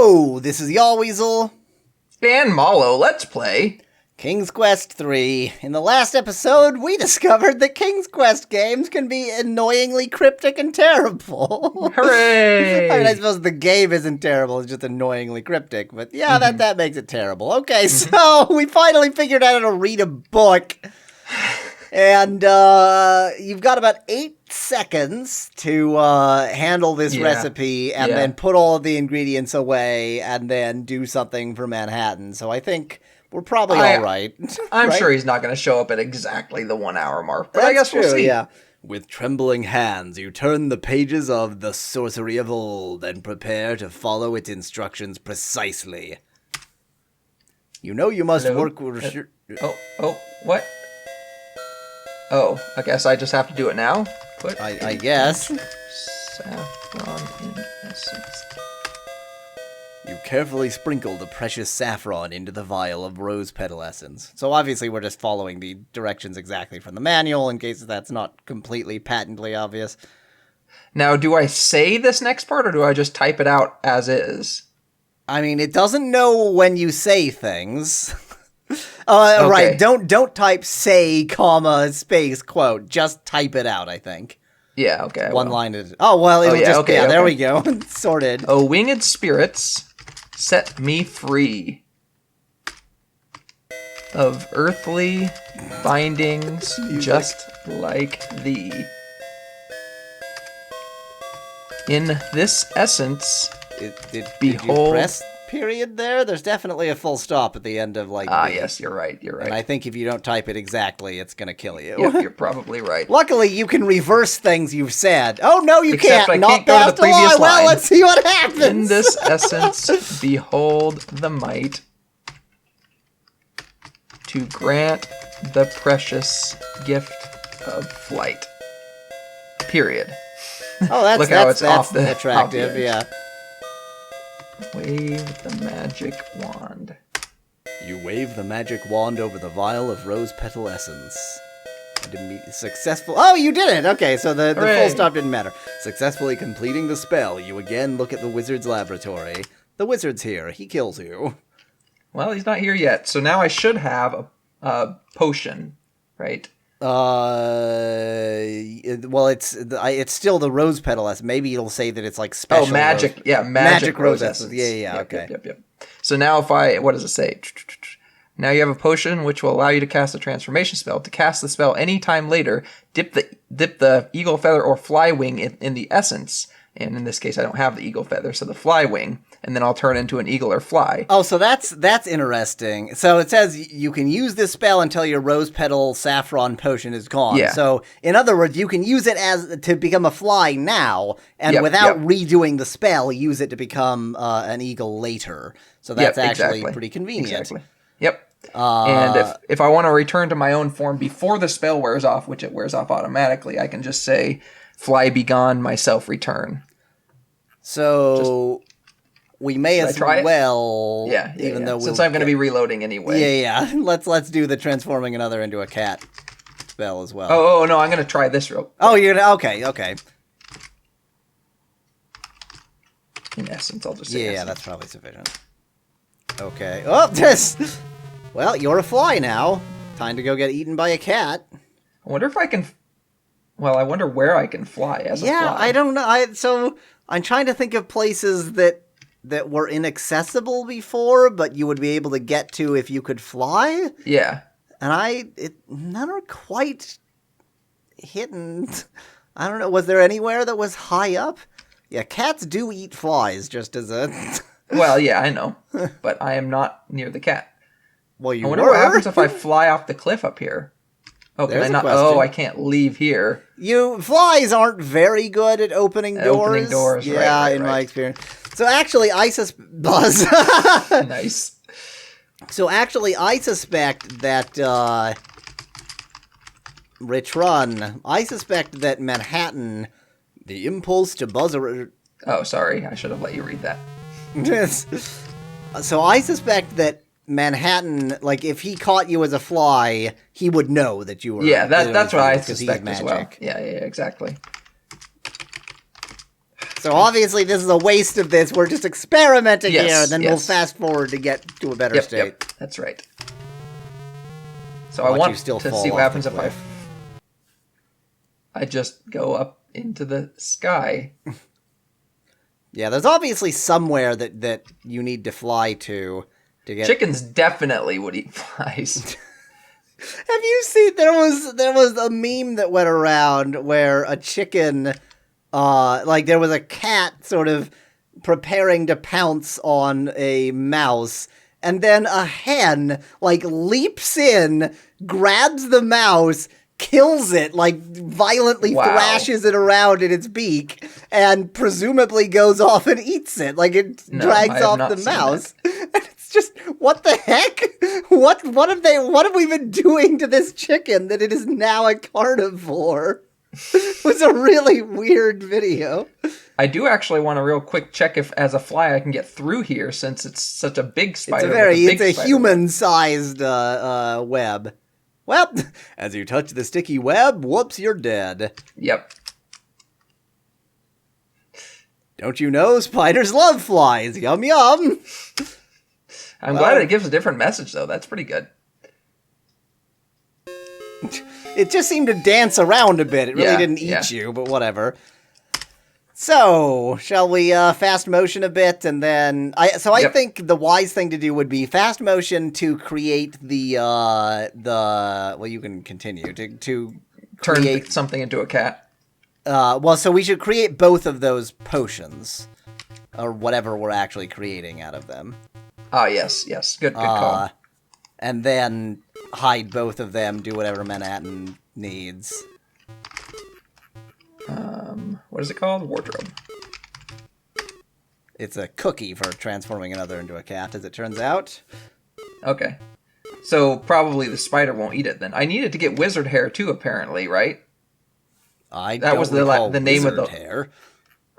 Hello, this is Y'all Weasel. And Mallow, let's play King's Quest 3. In the last episode, we discovered that King's Quest games can be annoyingly cryptic and terrible. Hooray! I mean, I suppose the game isn't terrible, it's just annoyingly cryptic, but yeah, that makes it terrible. Okay, so we finally figured out how to read a book. And you've got about 8 seconds to handle this recipe and then put all of the ingredients away and then do something for Manhattan. So I think we're probably all right. I'm right? sure he's not going to show up at exactly the 1 hour mark, but I guess we'll see. Yeah. With trembling hands, you turn the pages of The Sorcery of Old and prepare to follow its instructions precisely. You know you must work with... What? Oh, I guess I just have to do it now? I guess. Saffron in essence. You carefully sprinkle the precious saffron into the vial of rose petal essence. So obviously we're just following the directions exactly from the manual in case that's not completely patently obvious. Now, do I say this next part or do I just type it out as is? I mean, it doesn't know when you say things. Okay. Right, don't type say, comma, space, quote. Just type it out, I think. Yeah, okay. One line is... Oh, well, it'll there we go. Sorted. Oh, winged spirits, set me free of earthly bindings just like thee. In this essence, Did behold... you press period there? There's definitely a full stop at the end of like... yes, you're right. And I think if you don't type it exactly, it's going to kill you. Yep, you're probably right. Luckily, you can reverse things you've said. Oh, no, you Except can't. I Not can't go to the past a line. previous line. Well, let's see what happens. In this essence, behold the might to grant the precious gift of flight. Period. Oh, Look how it's off the attractive, off the yeah. Wave the magic wand. You wave the magic wand over the vial of rose petal essence. Successful. Oh, you did it! Okay, so the full stop didn't matter. Successfully completing the spell, you again look at the wizard's laboratory. The wizard's here. He kills you. Well, he's not here yet, so now I should have a potion, right? Well, it's still the rose petal essence. Maybe it'll say that it's like special. Oh, magic. Magic rose essence. Yeah, okay. Yep. So now what does it say? Now you have a potion which will allow you to cast a transformation spell. To cast the spell any time later, dip the eagle feather or fly wing in the essence. And in this case, I don't have the eagle feather, so the fly wing, and then I'll turn into an eagle or fly. Oh, so that's interesting. So it says you can use this spell until your rose petal saffron potion is gone. Yeah. So in other words, you can use it to become a fly now, and without redoing the spell, use it to become an eagle later. So that's actually pretty convenient. Exactly. Yep. And if I want to return to my own form before the spell wears off, which it wears off automatically, I can just say, "Fly be gone, myself return." So we may as well, even though since I'm going to be reloading anyway. Yeah. Let's do the transforming another into a cat spell as well. Oh no, I'm going to try this real. Oh, you're okay. In essence, I'll just say essence. That's probably sufficient. Okay. Oh, this. Well, you're a fly now. Time to go get eaten by a cat. I wonder if I can. Well, I wonder where I can fly as a fly. Yeah, I don't know. So I'm trying to think of places that were inaccessible before, but you would be able to get to if you could fly. Yeah. And none are quite hidden. I don't know. Was there anywhere that was high up? Yeah, cats do eat flies, just as a. Well, yeah, I know, but I am not near the cat. Well, I wonder what happens if I fly off the cliff up here. Oh, can I not? Oh, I can't leave here. Flies aren't very good at opening doors. Opening doors, yeah, right. My experience. So actually, Buzz. Nice. So actually, I suspect that Rich Run. I suspect that Manhattan, the impulse to buzz. Oh, sorry. I should have let you read that. So I suspect that Manhattan, like, if he caught you as a fly, he would know that you were... Yeah, that's what I suspect as well. Yeah, exactly. So obviously this is a waste of this. We're just experimenting Yes, here, and then we'll yes. fast forward to get to a better state. Yep, that's right. So I Watch want you still to fall see what off happens the if cliff. I just go up into the sky. Yeah, there's obviously somewhere that you need to fly to get. Chickens definitely would eat flies. Have you seen there was a meme that went around where a chicken like there was a cat sort of preparing to pounce on a mouse, and then a hen like leaps in, grabs the mouse, kills it, like violently Wow. thrashes it around in its beak, and presumably goes off and eats it. Like it No, I drags have off not the seen mouse. And it's just, what the heck? What have we been doing to this chicken that it is now a carnivore? It was a really weird video. I do actually want to real quick check if, as a fly, I can get through here since it's such a big spider. It's a human-sized web. Well, as you touch the sticky web, whoops, you're dead. Yep. Don't you know spiders love flies? Yum yum. I'm glad it gives a different message, though. That's pretty good. It just seemed to dance around a bit. It really didn't eat you, but whatever. So, shall we fast motion a bit, and then I think the wise thing to do would be fast motion to create the well, you can continue to Turn something into a cat. So we should create both of those potions, or whatever we're actually creating out of them. Ah, yes. Good call. And then hide both of them, do whatever Manhattan needs. What is it called? Wardrobe. It's a cookie for transforming another into a cat, as it turns out. Okay. So probably the spider won't eat it then. I needed to get wizard hair too, apparently, right? That was the name of the hair.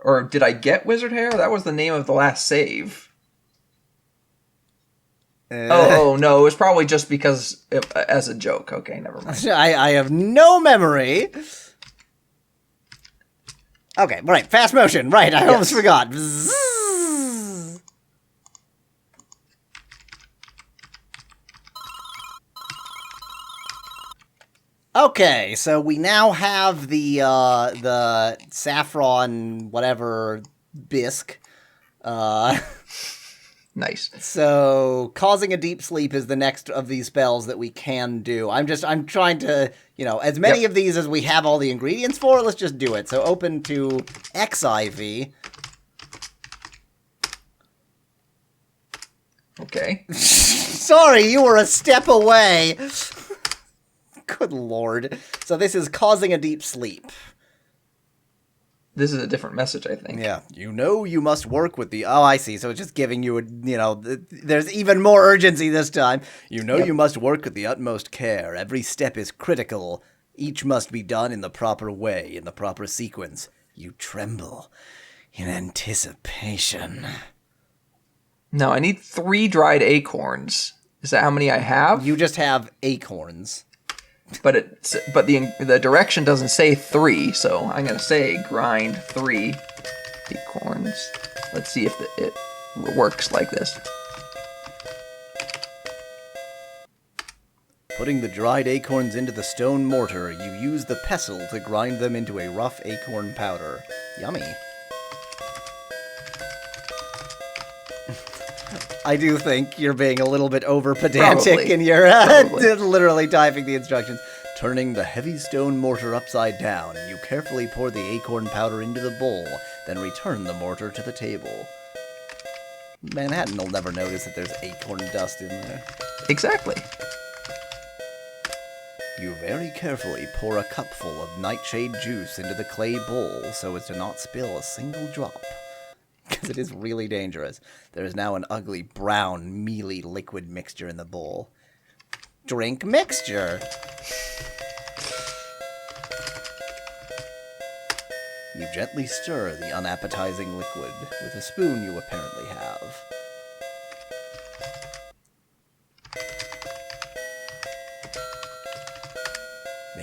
Or did I get wizard hair? That was the name of the last save. Oh no, it was probably just because as a joke. Okay, never mind. I have no memory. Okay, right, fast motion. Right, I almost forgot. Bzzz. Okay, so we now have the saffron whatever bisque. Nice. So, causing a deep sleep is the next of these spells that we can do. I'm trying to, as many of these as we have all the ingredients for, let's just do it. So, open to XIV. Okay. Sorry, you were a step away. Good lord. So, this is causing a deep sleep. This is a different message, I think. Yeah. You must work with the... Oh, I see. So it's just giving you there's even more urgency this time. You must work with the utmost care. Every step is critical. Each must be done in the proper way, in the proper sequence. You tremble in anticipation. No, I need 3 dried acorns. Is that how many I have? You just have acorns. But the direction doesn't say 3, so I'm gonna say grind 3 acorns. Let's see if it works like this. Putting the dried acorns into the stone mortar, you use the pestle to grind them into a rough acorn powder. Yummy. I do think you're being a little bit over pedantic in your literally typing the instructions. Turning the heavy stone mortar upside down, you carefully pour the acorn powder into the bowl, then return the mortar to the table. Manhattan will never notice that there's acorn dust in there. Exactly. You very carefully pour a cupful of nightshade juice into the clay bowl so as to not spill a single drop. Because it is really dangerous. There is now an ugly, brown, mealy liquid mixture in the bowl. Drink mixture! You gently stir the unappetizing liquid with a spoon you apparently have.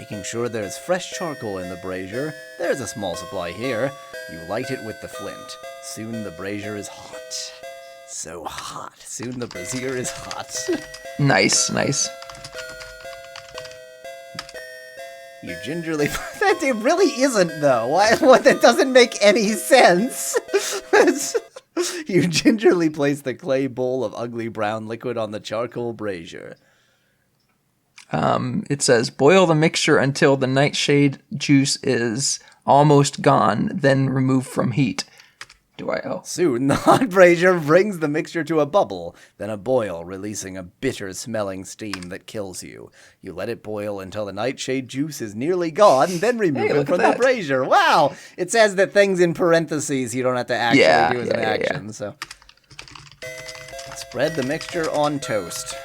Making sure there's fresh charcoal in the brazier. There's a small supply here. You light it with the flint. Soon the brazier is hot. So hot. Soon the brazier is hot. Nice, nice. You gingerly... That it really isn't, though. Why? What? That doesn't make any sense. You gingerly place the clay bowl of ugly brown liquid on the charcoal brazier. It says, boil the mixture until the nightshade juice is almost gone, then remove from heat. Soon, the hot brazier brings the mixture to a bubble, then a boil, releasing a bitter-smelling steam that kills you. You let it boil until the nightshade juice is nearly gone, then remove it from the brazier. Wow! It says that things in parentheses you don't have to actually do as an action. Yeah. So, spread the mixture on toast.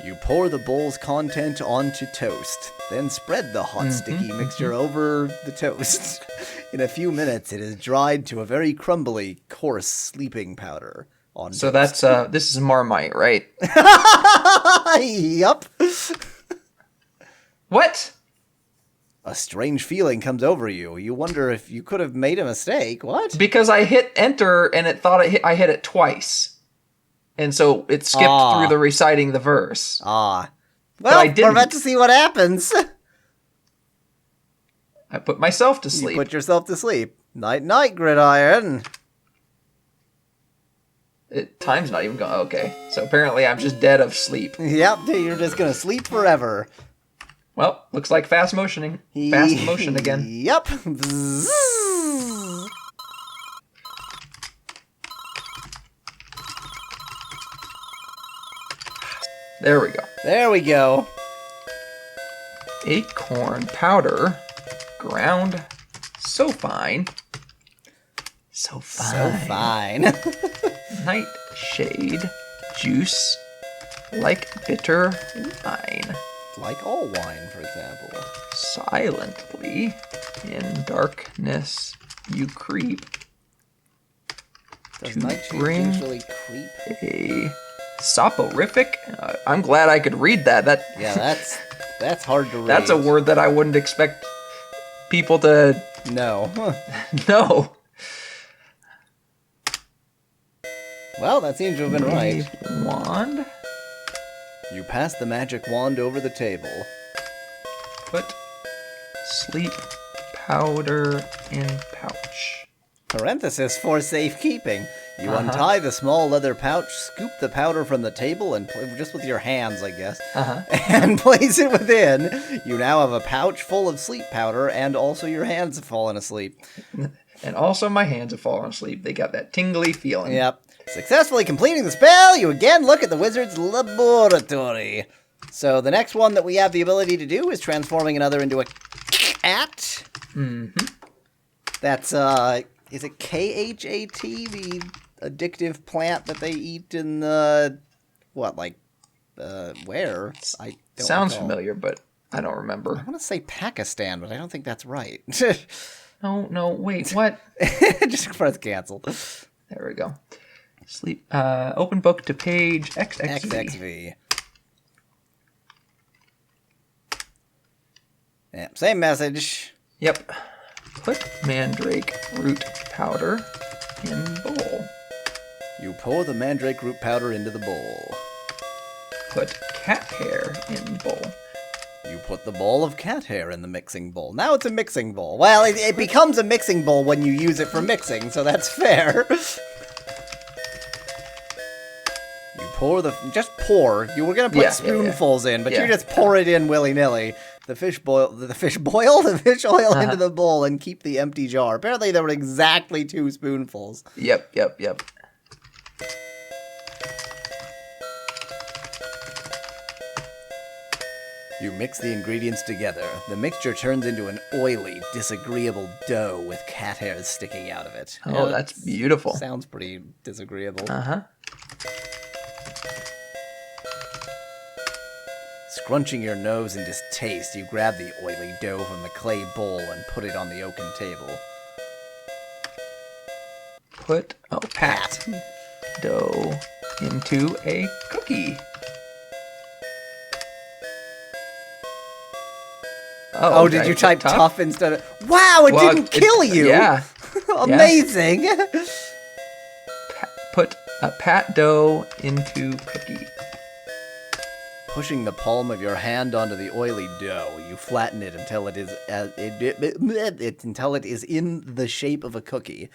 You pour the bowl's content onto toast, then spread the hot, sticky mixture over the toast. In a few minutes, it is dried to a very crumbly, coarse sleeping powder on toast. So that's, this is marmite, right? Yup. What? A strange feeling comes over you. You wonder if you could have made a mistake. What? Because I hit enter and it thought I hit it twice. And so it skipped through the reciting the verse. Well, we're about to see what happens. I put myself to sleep. You put yourself to sleep. Night-night, Gridiron. Time's not even going. Okay. So apparently I'm just dead of sleep. Yep, you're just going to sleep forever. Well, looks like fast motioning. Fast motion again. Yep. There we go. There we go. Acorn powder, ground so fine. So fine. So fine. Nightshade juice, like bitter wine. Like all wine, for example. Silently, in darkness you creep. Does nightshade usually creep? A soporific? I'm glad I could read that. Yeah, that's hard to read. That's a word that I wouldn't expect people to know. No. Well, that seems to have been right. Wand. You pass the magic wand over the table. Put sleep powder in pouch. Parenthesis for safekeeping. You untie the small leather pouch, scoop the powder from the table, and just with your hands, I guess, and place it within. You now have a pouch full of sleep powder, and also your hands have fallen asleep. And also my hands have fallen asleep. They got that tingly feeling. Yep. Successfully completing the spell, you again look at the wizard's laboratory. So the next one that we have the ability to do is transforming another into a cat. That's, is it KHAT, the addictive plant that they eat in the, where? I don't Sounds recall. familiar, but I don't remember. I want to say Pakistan, but I don't think that's right. No, wait, what? Just press cancel. There we go. Sleep. Open book to page XXV. XXV. Yeah, same message. Yep. Put mandrake root powder in bowl. You pour the mandrake root powder into the bowl. Put cat hair in bowl. You put the ball of cat hair in the mixing bowl. Now it's a mixing bowl. Well, it becomes a mixing bowl when you use it for mixing, so that's fair. You pour just pour. You were gonna put spoonfuls in, but you just pour it in willy-nilly. The fish oil into the bowl and keep the empty jar. Apparently there were exactly 2 spoonfuls. Yep. You mix the ingredients together. The mixture turns into an oily, disagreeable dough with cat hairs sticking out of it. Oh, that's beautiful. Sounds pretty disagreeable. Scrunching your nose in distaste, you grab the oily dough from the clay bowl and put it on the oaken table. Pat dough into a cookie. Oh, did you type tough instead of... Wow, it didn't kill you! Yeah. Amazing! Put a pat dough into cookie. Pushing the palm of your hand onto the oily dough, you flatten it until it is until it is in the shape of a cookie,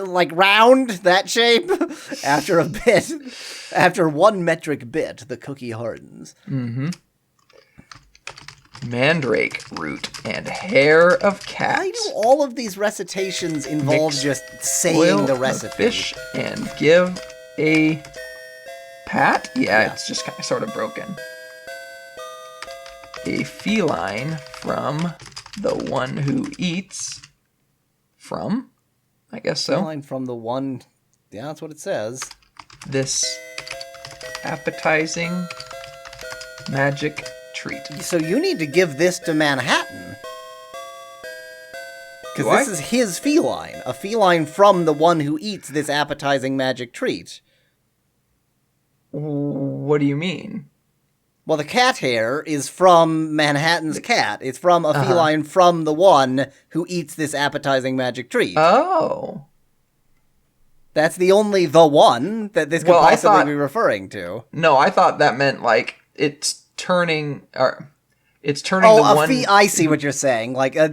like round that shape. After 1 metric bit, the cookie hardens. Mm-hmm. Mandrake root and hair of cat. Why do all of these recitations involve just saying the recipe? Fish and give a pat? Yeah, it's just kind of sort of broken. A feline from the one who eats from? I guess so. Feline from the one... Yeah, that's what it says. This appetizing magic treat. So you need to give this to Manhattan. Because this is his feline. A feline from the one who eats this appetizing magic treat. What do you mean? Well, the cat hair is from Manhattan's cat. It's from a feline from the one who eats this appetizing magic treat. Oh. That's the only the one that this could possibly be referring to. No, I thought that meant like it's turning the one... I see what you're saying. Like a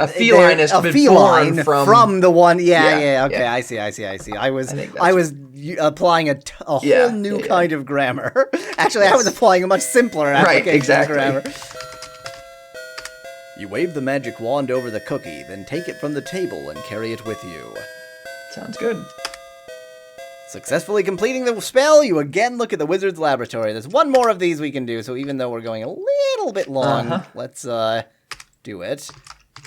feline is born from the one. Yeah. Okay, I see. I was applying a whole new kind of grammar. Actually, I was applying a much simpler application of grammar. You wave the magic wand over the cookie, then take it from the table and carry it with you. Sounds good. Successfully completing the spell, you again look at the wizard's laboratory. There's one more of these we can do, so even though we're going a little bit long, let's do it.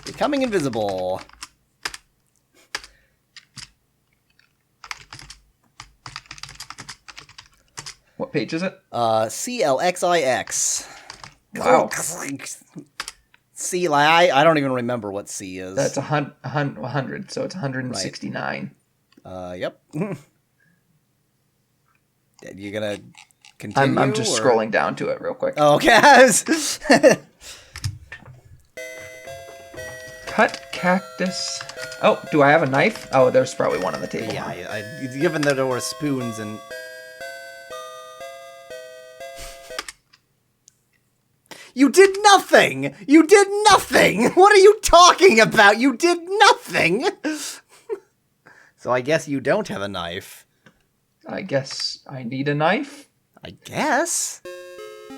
Becoming invisible. What page is it? CLXIX. Wow. C, I don't even remember what C is. That's 100, so it's 169. Yep. You gonna continue? I'm just scrolling down to it real quick. Oh, okay. Cut cactus. Oh, do I have a knife? Oh, there's probably one on the table. Yeah, given that there were spoons and... You did nothing! You did nothing! What are you talking about? You did nothing! So I guess you don't have a knife. I guess I need a knife? I guess.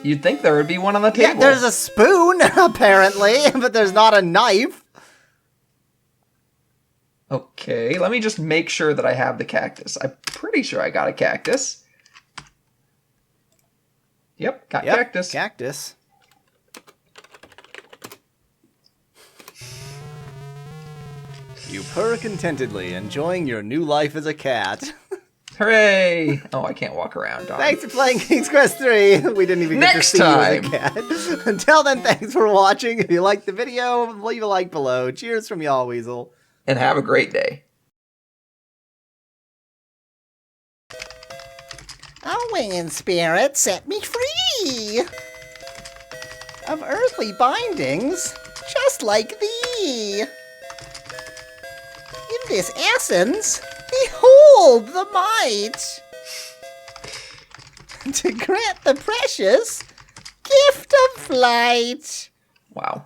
You'd think there would be one on the table. Yeah, there's a spoon, apparently, but there's not a knife. Okay, let me just make sure that I have the cactus. I'm pretty sure I got a cactus. Yep, got cactus. Cactus. You purr contentedly, enjoying your new life as a cat. Hooray! Oh, I can't walk around. Darn. Thanks for playing King's Quest 3. We didn't even get to see you as a cat. Until then, thanks for watching. If you liked the video, leave a like below. Cheers from y'all, Weasel. And have a great day. Oh, winged spirit, set me free of earthly bindings, just like thee. In this essence, behold the might to grant the precious gift of flight. Wow.